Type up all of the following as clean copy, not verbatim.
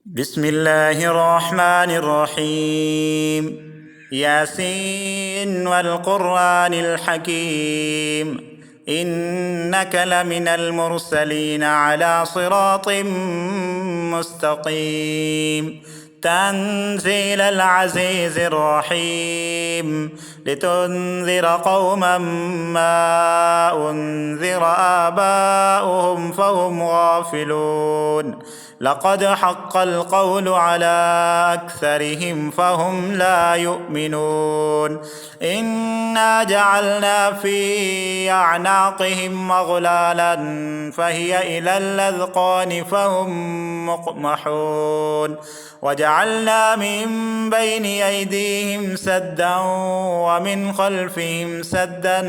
بسم الله الرحمن الرحيم. ياسين والقرآن الحكيم، إنك لمن المرسلين على صراط مستقيم. تنزيل العزيز الرحيم، لتنذر قوما ما أنذر آباؤهم فهم غافلون. لقد حق القول على أكثرهم فهم لا يؤمنون. إنا جعلنا في أعناقهم أغلالا فهي إلى الأذقان فهم مقمحون. وجعلنا من بين أيديهم سدا ومن خلفهم سدا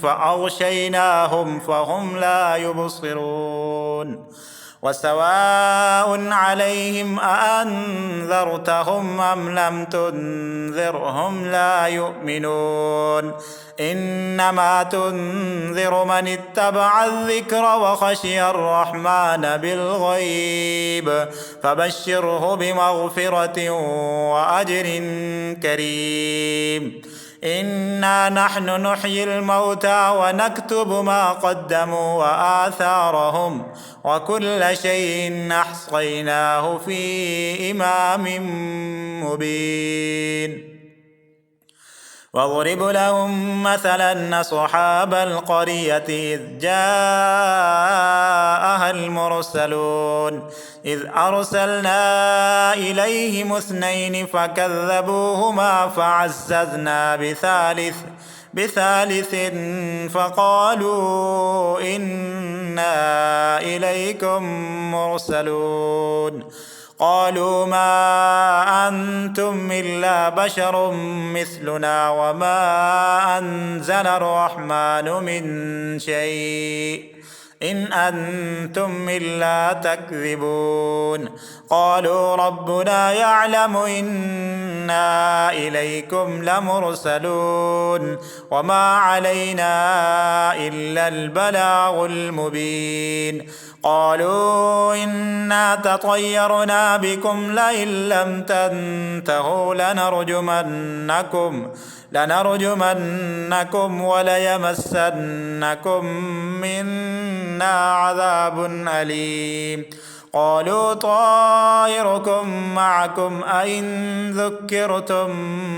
فأغشيناهم فهم لا يبصرون. وسواء عليهم أأنذرتهم أم لم تنذرهم لا يؤمنون. إنما تنذر من اتبع الذكر وخشي الرحمن بالغيب، فبشره بمغفرة وأجر كريم. إنا نحن نحيي الموتى ونكتب ما قدموا وآثارهم، وكل شيء أحصيناه في إمام مبين. واضرب لهم مثلا أصحاب القرية إذ جاءها المرسلون، إذ أرسلنا إليهم اثنين فكذبوهما فعززنا بثالث فقالوا إنا إليكم مرسلون. قالوا ما أنتم إلا بشر مثلنا وما أنزل الرحمن من شيء إن أنتم إلا تكذبون. قالوا ربنا يعلم إنا إليكم لمرسلون وما علينا إلا البلاغ المبين. قالوا إنا تطيرنا بكم لئن لم تنتهوا لنرجمنكم وليمسنكم منا عذاب أليم. قالوا طائركم معكم أئن ذكرتم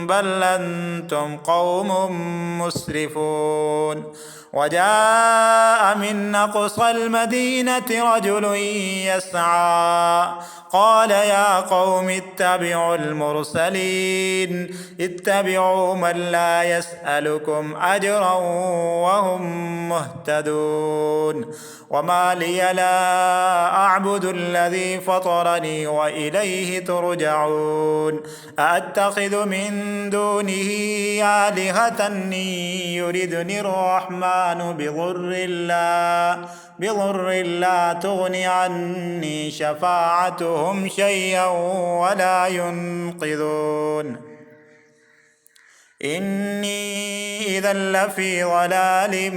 بل أنتم قوم مسرفون. وجاء من أقصى المدينة رجل يسعى قال يا قوم اتبعوا المرسلين، اتبعوا من لا يسألكم أجرا وهم مهتدون. وما لي لا أعبد الذي فطرني وإليه ترجعون. أأتخذ من دونه آلهة يردني الرحمن بضر لا تغن عني شفاعتهم شيئا ولا ينقذون. إني إذا لفي ضلال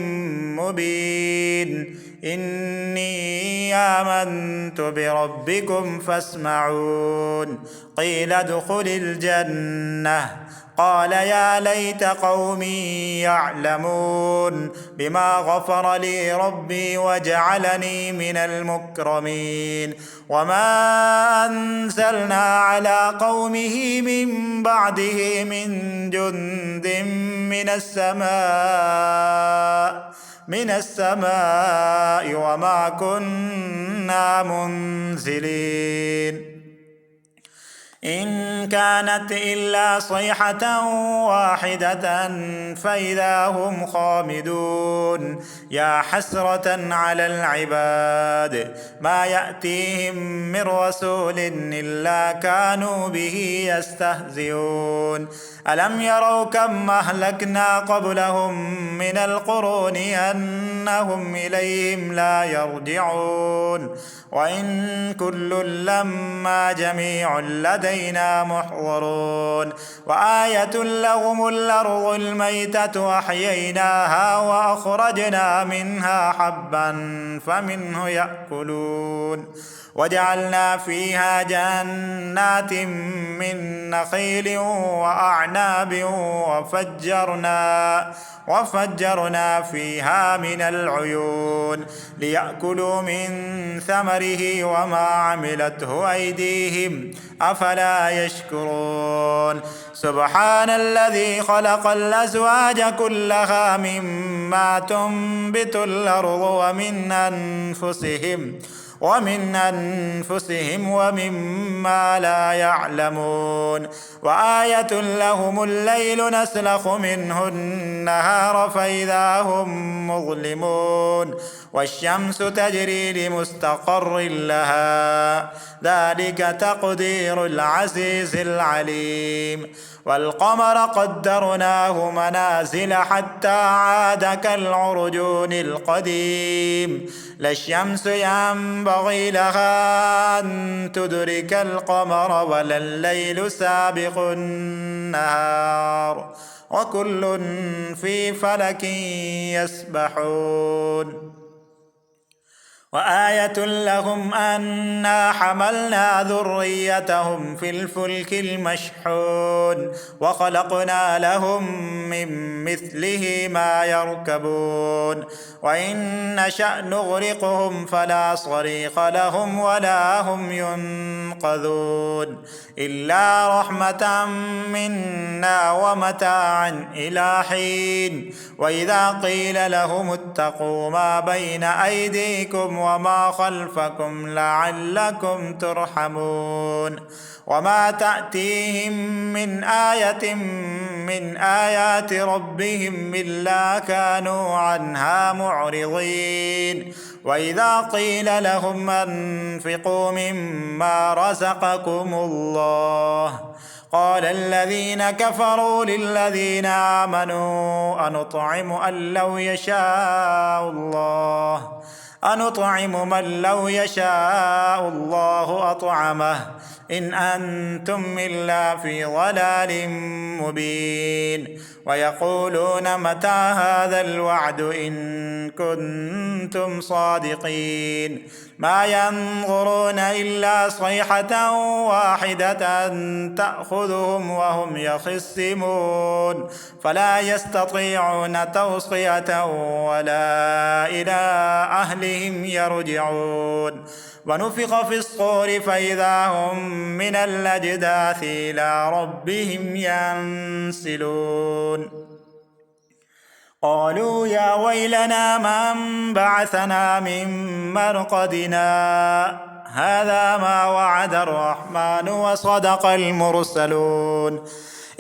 مبين. إني آمنت بربكم فاسمعون. قيل ادخل الجنة قال يا ليت قومي يعلمون بما غفر لي ربي وجعلني من المكرمين. وما أنزلنا على قومه من بعده من جند من السماء وما كنا منزلين. إن كانت إلا صيحة واحدة فإذا هم خامدون. يا حسرة على العباد ما يأتيهم من رسول إلا كانوا به يستهزئون. ألم يروا كم أهلكنا قبلهم من القرون أنهم إليهم لا يرجعون. وإن كل لما جميع لدينا محضرون. وآية لهم الأرض الميتة أحييناها وأخرجنا منها حبا فمنه يأكلون وجعلنا فيها جنات من نخيل وأعناب وفجرنا فيها من العيون ليأكلوا من ثمره وما عملته أيديهم أفلا يشكرون سبحان الذي خلق الأزواج كلها مما تنبت الأرض ومن أنفسهم ومما لا يعلمون وآية لهم الليل نسلخ منه النهار فإذا هم مظلمون والشمس تجري لمستقر لها ذلك تقدير العزيز العليم والقمر قدرناه منازل حتى عاد كالعرجون القديم لا الشمس ينبغي لها أن تدرك القمر ولا الليل سابق النهار وكل في فلك يسبحون وآية لهم أنا حملنا ذريتهم في الفلك المشحون وخلقنا لهم من مثله ما يركبون وإن نشأ نغرقهم فلا صريخ لهم ولا هم ينقذون إلا رحمة منا ومتاعا إلى حين وإذا قيل لهم اتقوا ما بين أيديكم وما خلفكم لعلكم ترحمون وما تأتيهم من آية من آيات ربهم إلا كانوا عنها معرضين وإذا قيل لهم أنفقوا مما رزقكم الله قال الذين كفروا للذين آمنوا أنطعم من لو يشاء الله أطعمه إن أنتم إلا في ضلال مبين ويقولون متى هذا الوعد إن كنتم صادقين ما ينظرون إلا صيحة واحدة تأخذهم وهم يخصمون فلا يستطيعون توصية ولا إلى أهلهم يرجعون ونفخ في الصور فإذا هم من الأجداث إلى ربهم ينسلون قالوا يا ويلنا من بعثنا من مرقدنا هذا ما وعد الرحمن وصدق المرسلون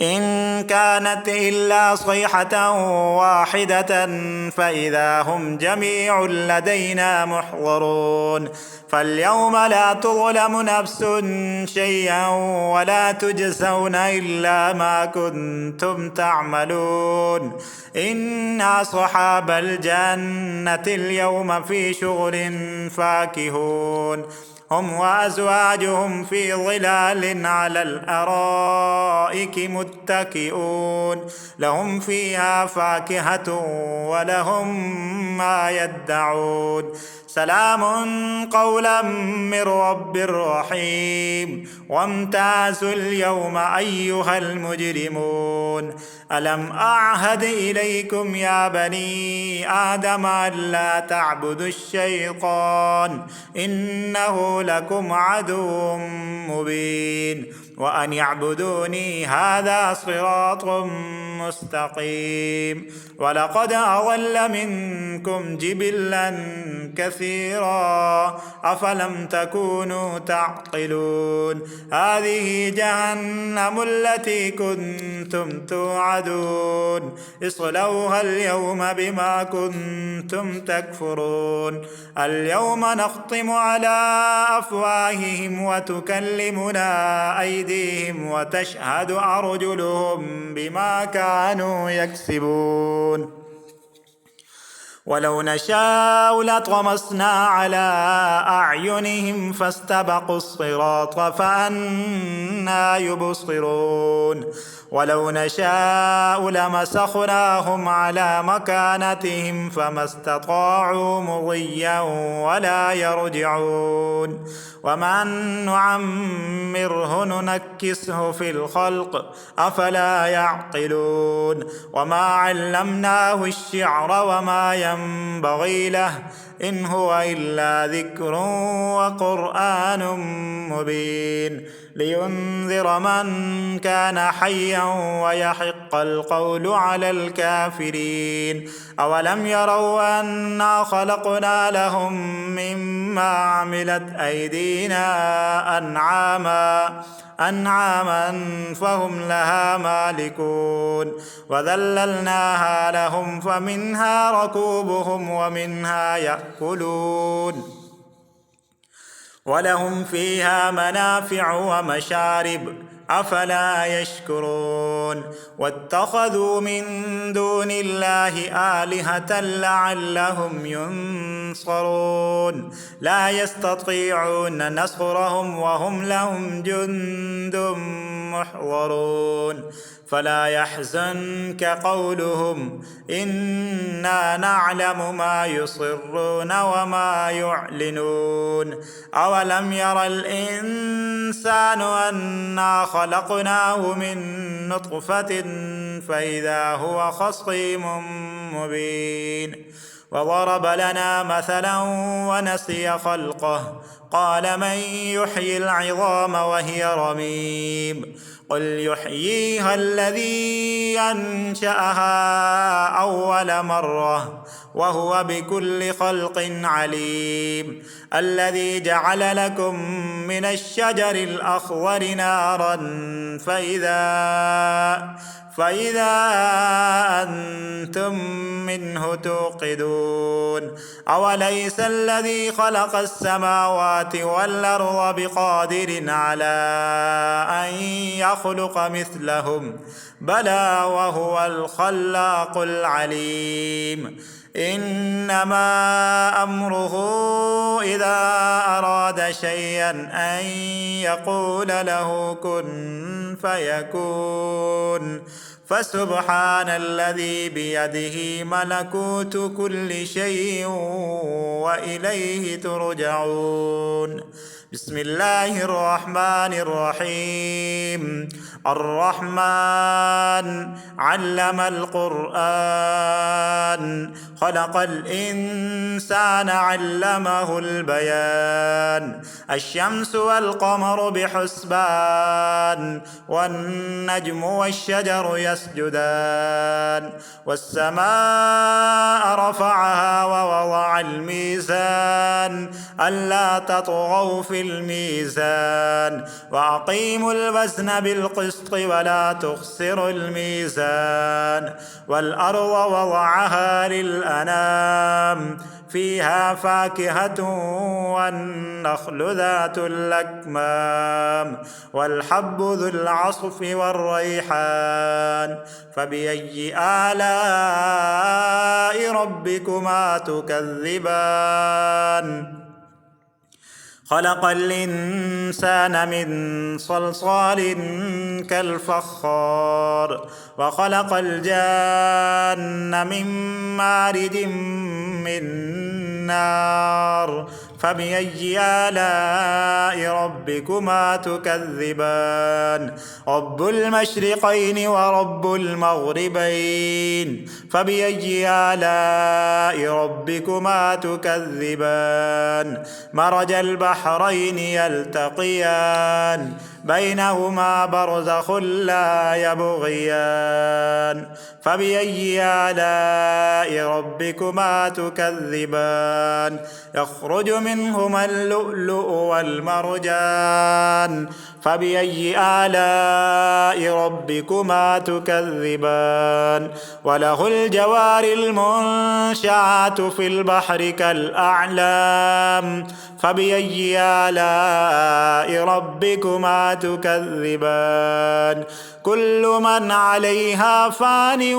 إن كانت إلا صيحة واحدة فإذا هم جميع لدينا محضرون فاليوم لا تظلم نفس شيئا ولا تجزون إلا ما كنتم تعملون إنا أصحاب الجنة اليوم في شغل فاكهون هم وأزواجهم في ظلال على الأرائك متكئون لهم فيها فاكهة ولهم ما يدعون سلام قولا من رب رحيم وامتازوا اليوم أيها المجرمون ألم أعهد إليكم يا بني آدم ألا تعبدوا الشيطان إنه لكم عدو مبين وأن يعبدوني هذا صراط مستقيم ولقد أضل منكم جبلا كثيرا أفلم تكونوا تعقلون هذه جهنم التي كنتم توعدون اصلوها اليوم بما كنتم تكفرون اليوم نختم على أفواههم وتكلمنا أيديهم وتشهد أرجلهم بما كانوا يكسبون ولو نشاء لطمسنا على أعينهم فاستبقوا الصراط فأنى يبصرون ولو نشاء لمسخناهم على مكانتهم فما استطاعوا مضيا ولا يرجعون ومن نعمره ننكسه في الخلق أفلا يعقلون وما علمناه الشعر وما ينبغي له إن هو إلا ذكر وقرآن مبين لينذر من كان حيا ويحق القول على الكافرين أولم يروا أنا خلقنا لهم مما عملت أيدينا أنعاما فهم لها مالكون وذللناها لهم فمنها ركوبهم ومنها يأكلون ولهم فيها منافع ومشارب أفلا يشكرون واتخذوا من دون الله آلهة لعلهم ينصرون لا يستطيعون نصرهم وهم لهم جند محضرون فلا يحزنك قولهم إنا نعلم ما يصرون وما يعلنون أولم ير الإنسان أنا خلقناه من نطفة فإذا هو خصيم مبين وضرب لنا مثلا ونسي خلقه قال من يحيي العظام وهي رميم قل يحييها الذي أنشأها أول مرة وهو بكل خلق عليم الذي جعل لكم من الشجر الأخضر نارا فإذا أنتم منه توقدون أوليس الذي خلق السماوات والأرض بقادر على أن يخلق مثلهم بلى وهو الخلاق العليم إنما أمره إذا أراد شيئا أن يقول له كن فيكون فسبحان الذي بيده ملكوت كل شيء وإليه ترجعون بسم الله الرحمن الرحيم الرحمن علم القرآن خلق الإنسان علمه البيان الشمس والقمر بحسبان والنجم والشجر يسجدان والسماء رفعها ووضع الميزان ألا تطغوا في الميزان وأقيموا الوزن بالقسط ولا تخسروا الميزان والأرض وضعها للأنام فيها فاكهة والنخل ذات الأكمام والحب ذو العصف والريحان فبأي آلاء ربكما تكذبان خلق الإنسان من صلصال كالفخار وخلق الجان من مارد من نار فبأي آلاء ربكما تكذبان رب المشرقين ورب المغربين فبأي آلاء ربكما تكذبان مرج البحرين يلتقيان بينهما برزخ لا يبغيان فبأي آلاء ربكما تكذبان يخرج منهما اللؤلؤ والمرجان فبأي آلاء ربكما تكذبان وله الجوار المنشآت في البحر كالأعلام فبأي آلاء ربكما تكذبان كل من عليها فان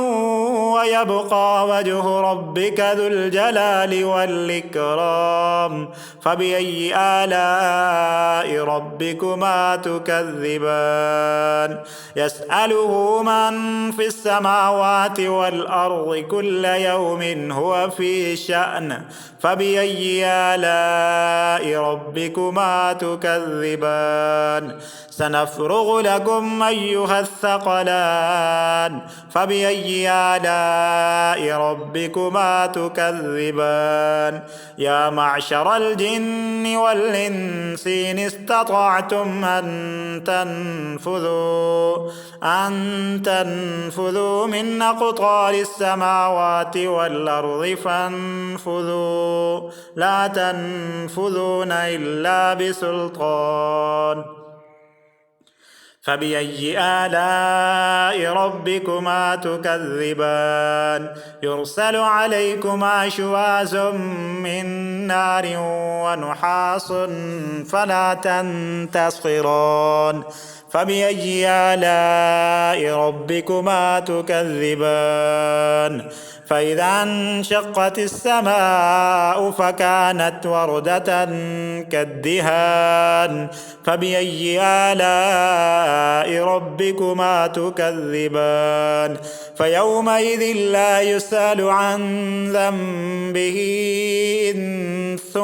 ويبقى وجه ربك ذو الجلال والإكرام فبأي آلاء ربكما تكذبان يسأله من في السماوات والأرض كل يوم هو في شأن فبأي آلاء ربكما تكذبان سنفرغ لكم أيها الثقلان فبأي آلاء ربكما تكذبان يا معشر الجن والإنس إن استطعتم أن تنفذوا من أقطار السماوات والأرض فانفذوا لا تنفذون إلا بسلطان فبأي آلاء ربكما تكذبان يرسل عليكما شواظ من نار ونحاس فلا تنتصران فبأي آلاء ربكما تكذبان فإذا انشقت السماء فكانت وردة كالدهان فبأي آلاء ربكما تكذبان فيومئذ لا يسأل عن ذنبه إنس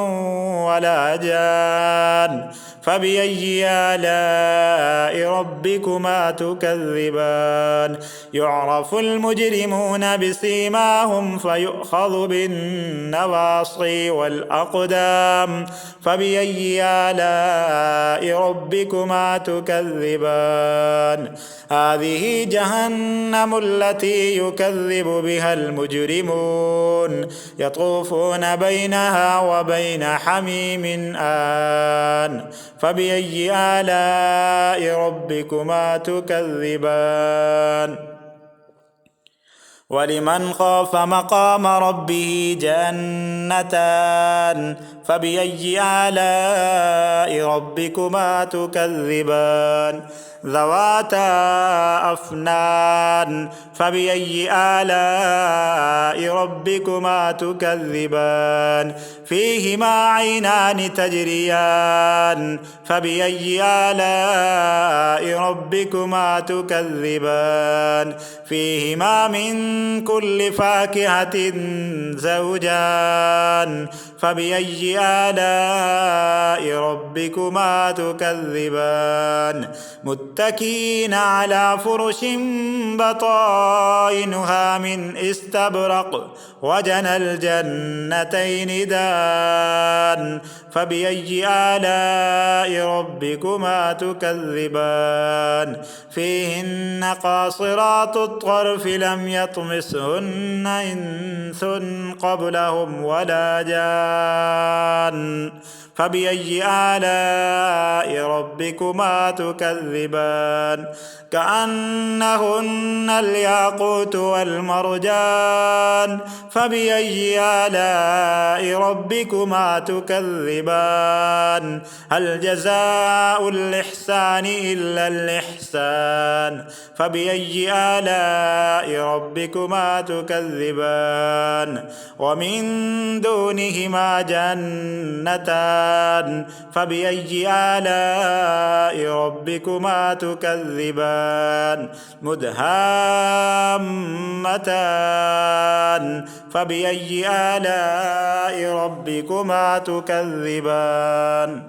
ولا جان فبأي آلاء ربكما تكذبان يعرف المجرمون بسيماهم فيؤخذ بالنواصي والأقدام فبأي آلاء ربكما تكذبان هذه جهنم التي يكذب بها المجرمون يطوفون بينها وبين حميم آن فبأي آلاء ربكما تكذبان ولمن خاف مقام ربه جنتان فبأي آلاء ربكما تكذبان ذواتا أفنان فبأي آلاء ربكما تكذبان فيهما عينان تجريان فبأي آلاء ربكما تكذبان فيهما من كل فاكهة زوجان فبأي آلاء ربكما تكذبان متكئين على فرش بطائنها من استبرق وجنى الجنتين دان فبأي آلاء ربكما تكذبان فيهن قاصرات الطرف لم يطمسهن إنس قبلهم ولا جان فبأي آلاء ربكما تكذبان كأنهن الياقوت والمرجان فبأي آلاء ربكما تكذبان هل جزاء الإحسان إلا الإحسان فبأي آلاء ربكما تكذبان ومن دونهما جنتان فبأي آلاء ربكما تكذبان مدهامتان فبأي آلاء ربكما تكذبان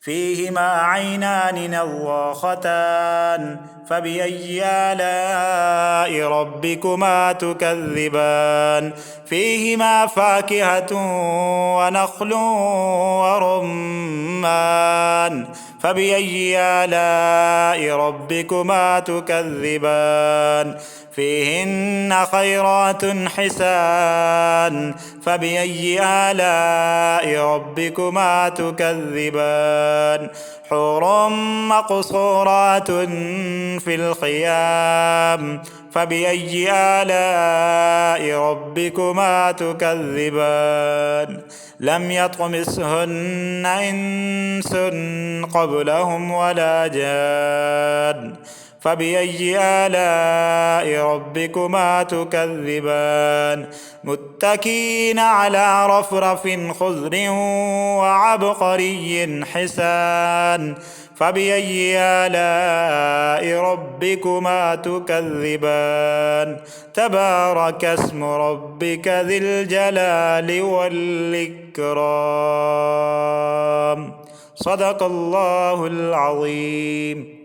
فيهما عينان نضاختان فبأي آلاء ربكما تكذبان فيهما فاكهة ونخل ورمان فبأي آلاء ربكما تكذبان فيهن خيرات حسان فبأي آلاء ربكما تكذبان حور مقصورات في الخيام فبأي آلاء ربكما تكذبان لم يطمثهن إنس قبلهم ولا جان فبأي آلاء ربكما تكذبان متكئين على رفرف خضر وعبقري حسان فبأي آلاء ربكما تكذبان تبارك اسم ربك ذي الجلال والإكرام صدق الله العظيم.